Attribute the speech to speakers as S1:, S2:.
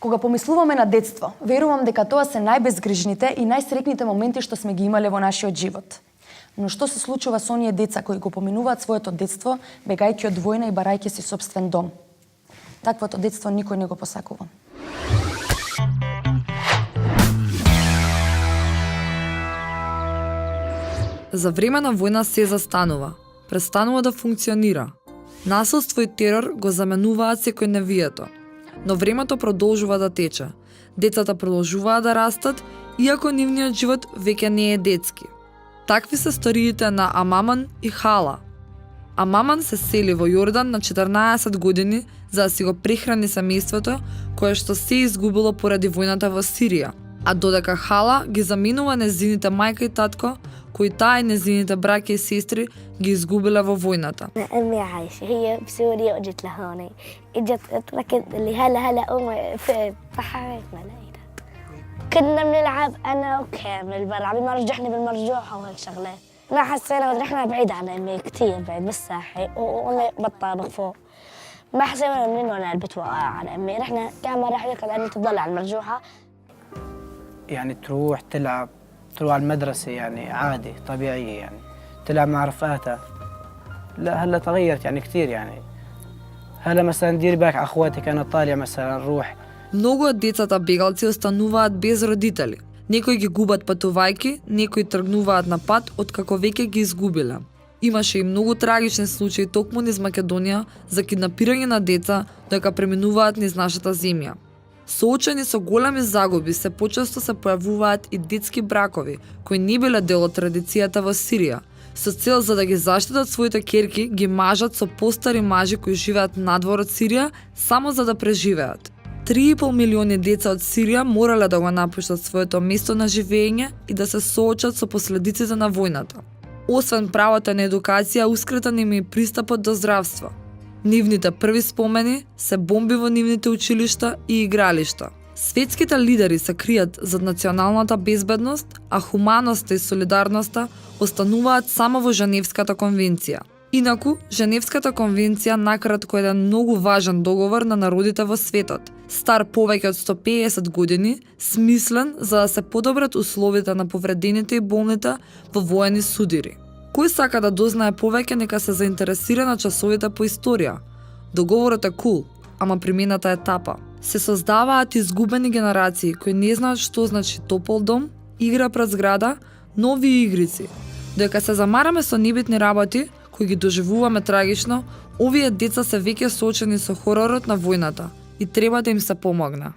S1: Кога помислуваме на детство, верувам дека тоа се најбезгрижните и најсреќните моменти што сме ги имале во нашиот живот. Но што се случува со оние деца кои го поминуваат своето детство, бегајќи од војна и барајќи си сопствен дом? Таквото детство никој не го посакува.
S2: За време на војна се застанува, престанува да функционира. Насилство и терор го заменуваат секојдневието. Но времето продолжува да тече. Децата продолжуваат да растат, иако нивниот живот веќе не е детски. Такви се историите на Амаман и Хала. Амаман се сели во Јордан на 14 години за да си го прехрани семејството кое што се изгубило поради војната во Сирија, а додека Хала ги заменува незините мајка и татко, кои таа и незините браќа и сестри ги изгубиле во војната.
S3: أمي عايشة هي بسوريا وجت لهون اجت تركت اللي هلا أمي في بحرتنا لقيتها كنا بنلعب أنا وكامل برا بمرجحني بالمرجوحة وهيك شغلات ما حسينا ونحن بعيد عن أمي كتير بعيد بالساحة وأمي بالطابق فوق ما حسينا منين ولا البيت وقع على أمي نحن كان راح يقول أني تضل على المرجوحة
S4: يعني تروح تلعب تروح على المدرسة يعني عادي طبيعية يعني تلعب مع رفقاتها. لا هلا تغيرت يعني كثير يعني هلا مثلا دير بالك على اخواتك انا طالع مثلا نروح.
S2: Многу од децата бегалци остануваат без родители. Некои ги губат патувајќи, некои тргнуваат на пат откако веќе ги изгубиле. Имаше и многу трагични случаи токму низ Македонија за киднапирање на деца додека преминуваат низ нашата земја. Соочени со големи загуби се почесто се појавуваат и детски бракови кои не биле дел од традицијата во Сирија. Со цел за да ги заштитат своите ќерки, ги мажат со постари мажи кои живеат надвор од Сирија само за да преживеат. 3,5 милиони деца од Сирија морале да го напуштат своето место на живење и да се соочат со последиците на војната. Освен правото на едукација, ускратен им е пристапот до здравство. Нивните први спомени се бомби во нивните училишта и игралишта. Светските лидери се кријат зад националната безбедност, а хуманоста и солидарноста остануваат само во Женевската конвенција. Инаку, Женевската конвенција накратко е еден многу важен договор на народите во светот, стар повеќе од 150 години, смислен за да се подобрат условите на повредените и болните во воени судири. Кој сака да дознае повеќе, нека се заинтересира на часовите по историја. Договорот е кул, ама примената е тапа. Се создаваат изгубени генерации кои не знаат што значи топол дом, игра пред зграда, нови игрици. Додека се замараме со небитни работи, кои ги доживуваме трагично, овие деца се веќе соочени со хоророт на војната и треба да им се помогне.